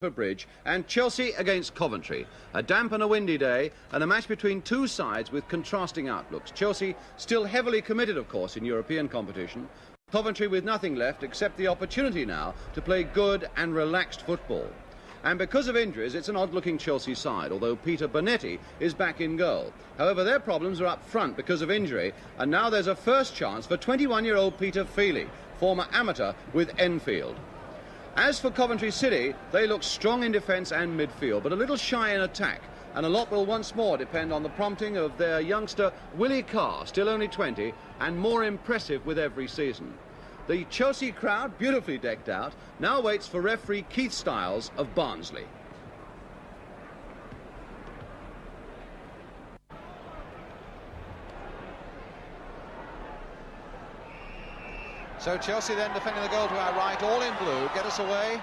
Bridge and Chelsea against Coventry. A damp and a windy day and a match between two sides with contrasting outlooks. Chelsea still heavily committed, of course, in European competition. Coventry with nothing left except the opportunity now to play good and relaxed football. And because of injuries, it's an odd-looking Chelsea side, although Peter Bonetti is back in goal. However, their problems are up front because of injury, and now there's a first chance for 21-year-old Peter Feely, former amateur with Enfield. As for Coventry City, they look strong in defence and midfield, but a little shy in attack. And a lot will once more depend on the prompting of their youngster Willie Carr, still only 20, and more impressive with every season. The Chelsea crowd, beautifully decked out, now waits for referee Keith Styles of Barnsley. So Chelsea then defending the goal to our right, all in blue, get us away.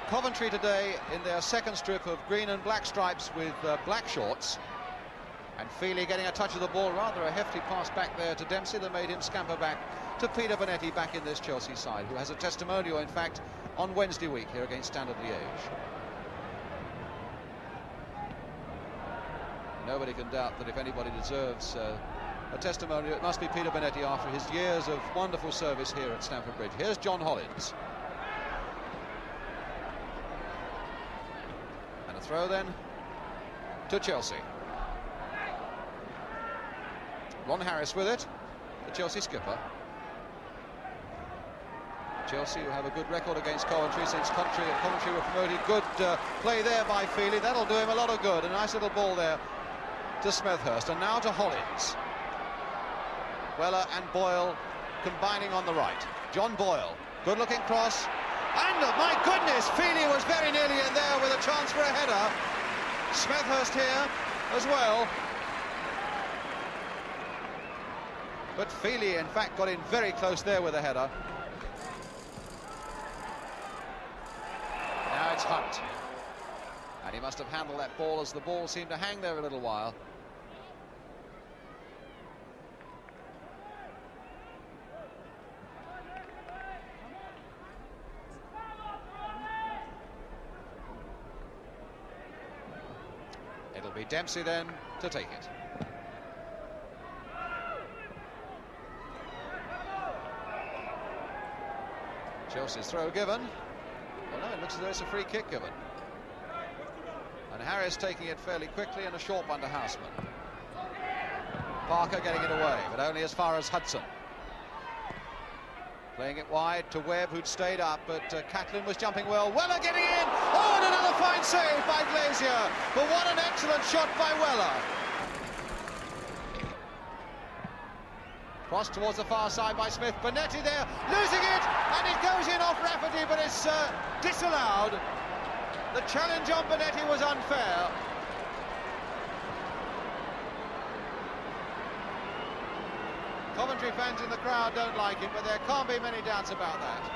Coventry today in their second strip of green and black stripes with black shorts. And Feely getting a touch of the ball, rather a hefty pass back there to Dempsey that made him scamper back to Peter Bonetti back in this Chelsea side, who has a testimonial, in fact, on Wednesday week here against Standard Liège. Nobody can doubt that if anybody deserves a testimonial, it must be Peter Bonetti after his years of wonderful service here at Stamford Bridge. Here's John Hollins. And a throw then to Chelsea. Ron Harris with it, the Chelsea skipper. Chelsea, who have a good record against Coventry since Coventry were promoted. Good play there by Feely. That'll do him a lot of good. A nice little ball there to Smethurst. And now to Hollins. Weller and Boyle combining on the right. John Boyle, good-looking cross. And, my goodness, Feely was very nearly in there with a chance for a header. Smethurst here as well. But Feely, in fact, got in very close there with a header. Now it's Hunt. And he must have handled that ball as the ball seemed to hang there a little while. It'll be Dempsey then to take it. Chelsea's throw given. Well, no, it looks as though it's a free kick given. And Harris taking it fairly quickly and a short one to Houseman. Parker getting it away, but only as far as Hudson. Playing it wide to Webb, who'd stayed up, but Catlin was jumping well. Weller getting in! Oh, and another fine save by Glazier. But what an excellent shot by Weller. Cross towards the far side by Smith. Bonetti there, losing it, and it goes in off Rafferty, but it's disallowed. The challenge on Bonetti was unfair. Coventry fans in the crowd don't like it, but there can't be many doubts about that.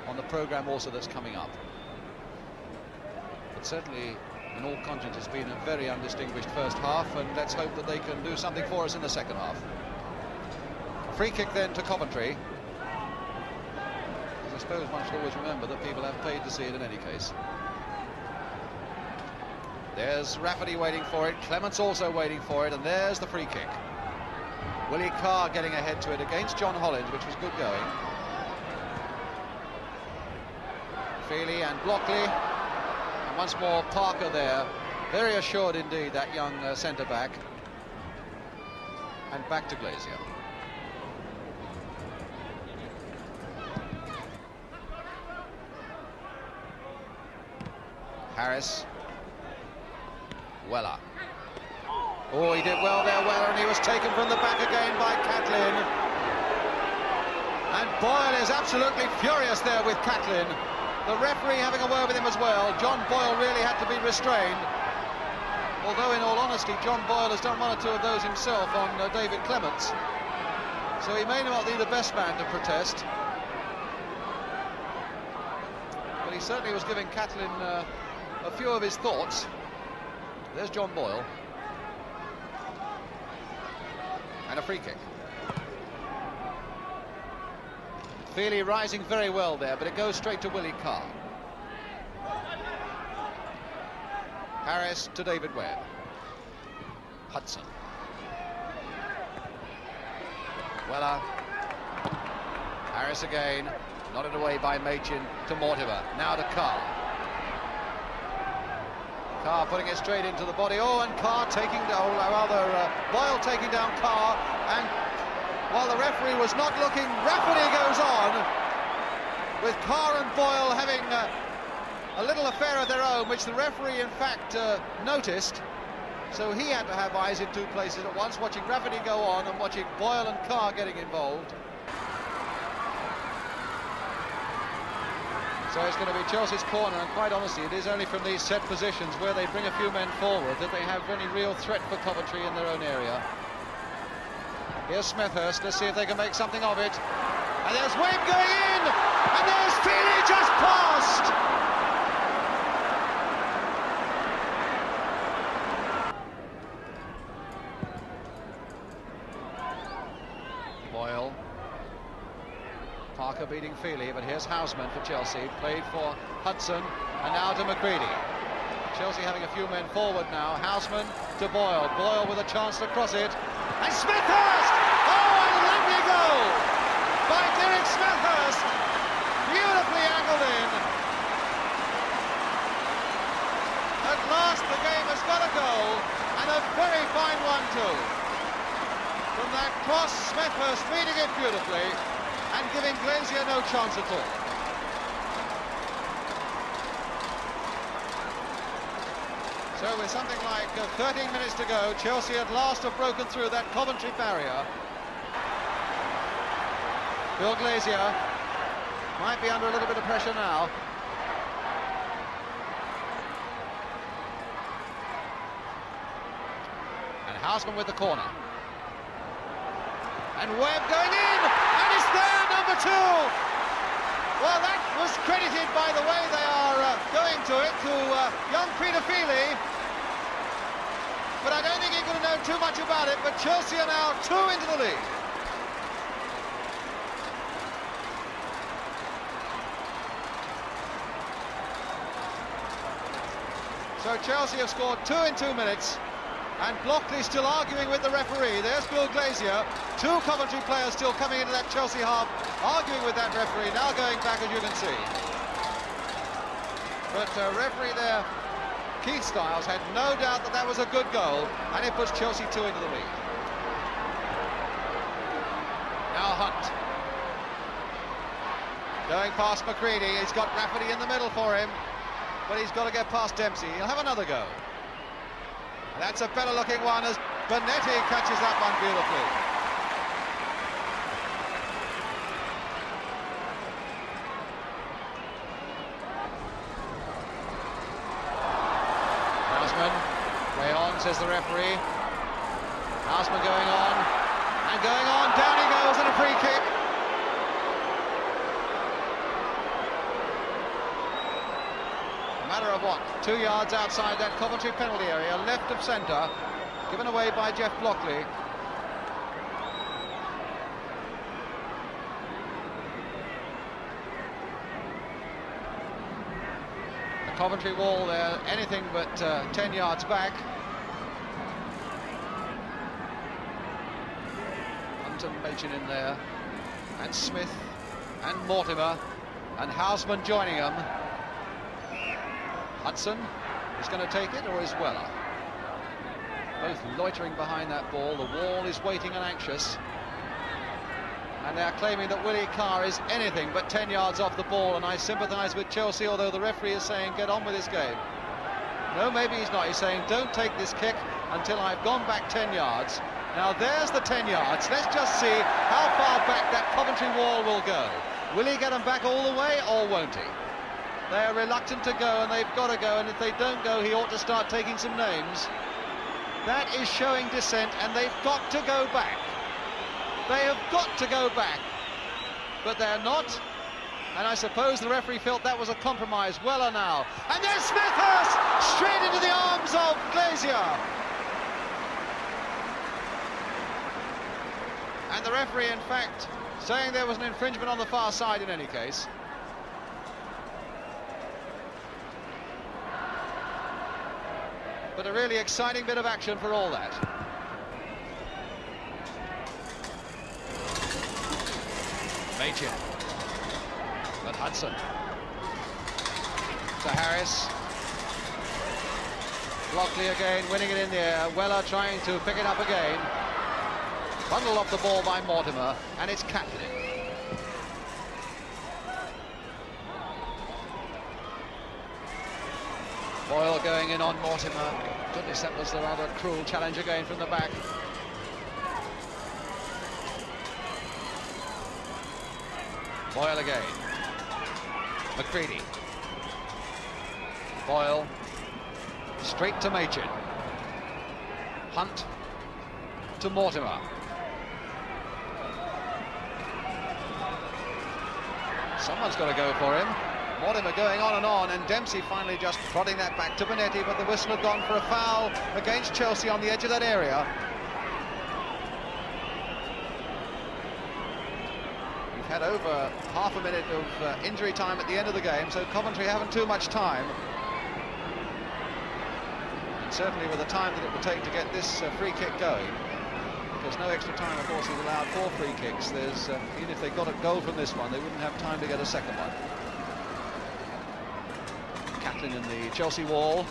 On the programme also that's coming up. But certainly, in all conscience, it's been a very undistinguished first half, and let's hope that they can do something for us in the second half. A free kick then to Coventry. Because I suppose one should always remember that people have paid to see it in any case. There's Rafferty waiting for it, Clements also waiting for it, and there's the free kick. Willie Carr getting ahead to it against John Hollins, which was good going. Feely and Blockley. Once more, Parker there, very assured indeed, that young centre-back. And back to Glazier. Harris. Weller. Oh, he did well there, Weller, and he was taken from the back again by Catlin. And Boyle is absolutely furious there with Catlin. The referee having a word with him as well. John Boyle really had to be restrained. Although, in all honesty, John Boyle has done one or two of those himself on David Clements. So he may not be the best man to protest. But he certainly was giving Catlin a few of his thoughts. There's John Boyle. And a free kick. Feely rising very well there, but it goes straight to Willie Carr. Harris to David Webb. Hudson. Weller. Harris again, nodded away by Machin to Mortimer. Now to Carr. Carr putting it straight into the body. Oh, and Carr taking down, Boyle taking down Carr, and while the referee was not looking, Rafferty goes on, with Carr and Boyle having a little affair of their own, which the referee in fact noticed, so he had to have eyes in two places at once, watching Rafferty go on and watching Boyle and Carr getting involved. So it's going to be Chelsea's corner, and quite honestly it is only from these set positions where they bring a few men forward that they have any real threat for Coventry in their own area. Here's Smethurst, let's see if they can make something of it. And there's Webb going in! And there's Feely just past! Boyle. Parker beating Feely, but here's Houseman for Chelsea. Played for Hudson, and now to McCready. Chelsea having a few men forward now. Houseman to Boyle. Boyle with a chance to cross it. And Smethurst! Oh, and lovely goal by Derek Smethurst. Beautifully angled in. At last the game has got a goal, and a very fine one too. From that cross, Smethurst reading it beautifully and giving Glazier no chance at all. So with something like 13 minutes to go, Chelsea at last have broken through that Coventry barrier. Bill Glazier might be under a little bit of pressure now. And Houseman with the corner. And Webb going in, and it's there, number 2. Well, that was credited by the way they are going to it, to young Peter Feely. But I don't think he could have known too much about it, but Chelsea are now 2 into the lead. So Chelsea have scored 2 in 2 minutes, and Blockley still arguing with the referee. There's Bill Glazier. 2 Coventry players still coming into that Chelsea half, arguing with that referee, now going back, as you can see. But referee there, Keith Styles, had no doubt that that was a good goal, and it puts Chelsea 2 into the lead. Now Hunt. Going past McCready, he's got Rafferty in the middle for him, but he's got to get past Dempsey. He'll have another go. And that's a better looking one as Bonetti catches that one beautifully. Houseman, way on, says the referee. Houseman going on, and going on, down he goes, and a free kick. A matter of what, 2 yards outside that Coventry penalty area, left of centre, given away by Jeff Blockley. The Coventry wall there, anything but 10 yards back. Hunt and Machin in there, and Smith and Mortimer, and Houseman joining them. Hudson is going to take it, or is Weller? Both loitering behind that ball. The wall is waiting and anxious. And they're claiming that Willie Carr is anything but 10 yards off the ball, and I sympathise with Chelsea, although the referee is saying get on with this game. No, maybe he's not. He's saying don't take this kick until I've gone back 10 yards. Now there's the 10 yards. Let's just see how far back that Coventry wall will go. Will he get them back all the way, or won't he? They are reluctant to go, and they've got to go, and if they don't go, he ought to start taking some names. That is showing dissent, and they've got to go back. They have got to go back, but they're not, and I suppose the referee felt that was a compromise. Weller now, and there's Smethurst straight into the arms of Glazier. And the referee, in fact, saying there was an infringement on the far side in any case. But a really exciting bit of action for all that. Machin. But Hudson. To Harris. Blockley again, winning it in the air. Weller trying to pick it up again. Bundled off the ball by Mortimer, and it's Catlin. Boyle going in on Mortimer. Goodness, that was a rather cruel challenge again from the back. Boyle again. McCready. Boyle. Straight to Machin. Hunt to Mortimer. Someone's got to go for him. Mortimer going on, and Dempsey finally just prodding that back to Bonetti, but the whistle had gone for a foul against Chelsea on the edge of that area. We've had over half a minute of injury time at the end of the game, so Coventry haven't too much time. And certainly with the time that it will take to get this free kick going, because no extra time, of course, is allowed for free kicks. There's even if they got a goal from this one, they wouldn't have time to get a second one. Catlin in the Chelsea wall.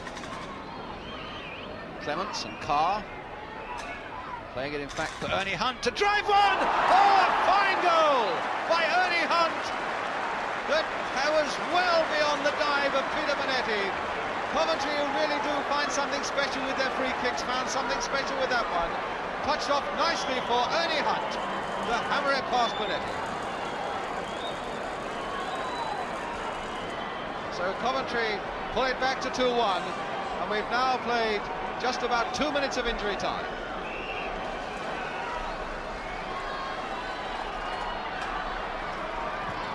Clements and Carr playing it, in fact, for Ernie Hunt to drive one. Oh, a fine goal by Ernie Hunt. That was well beyond the dive of Peter Bonetti. Coventry, who really do find something special with their free kicks, found something special with that one. Touched off nicely for Ernie Hunt to hammer it past Bonetti. So Coventry pull it back to 2-1, and we've now played just about 2 minutes of injury time.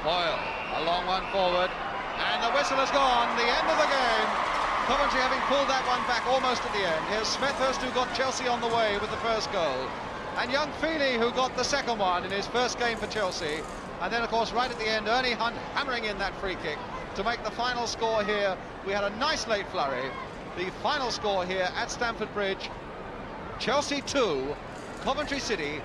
Boyle, a long one forward, and the whistle has gone. The end of the game. Coventry having pulled that one back almost at the end. Here's Smethurst, who got Chelsea on the way with the first goal, and young Feely, who got the second one in his first game for Chelsea. And then, of course, right at the end, Ernie Hunt hammering in that free kick to make the final score here. We had a nice late flurry. The final score here at Stamford Bridge, Chelsea 2, Coventry City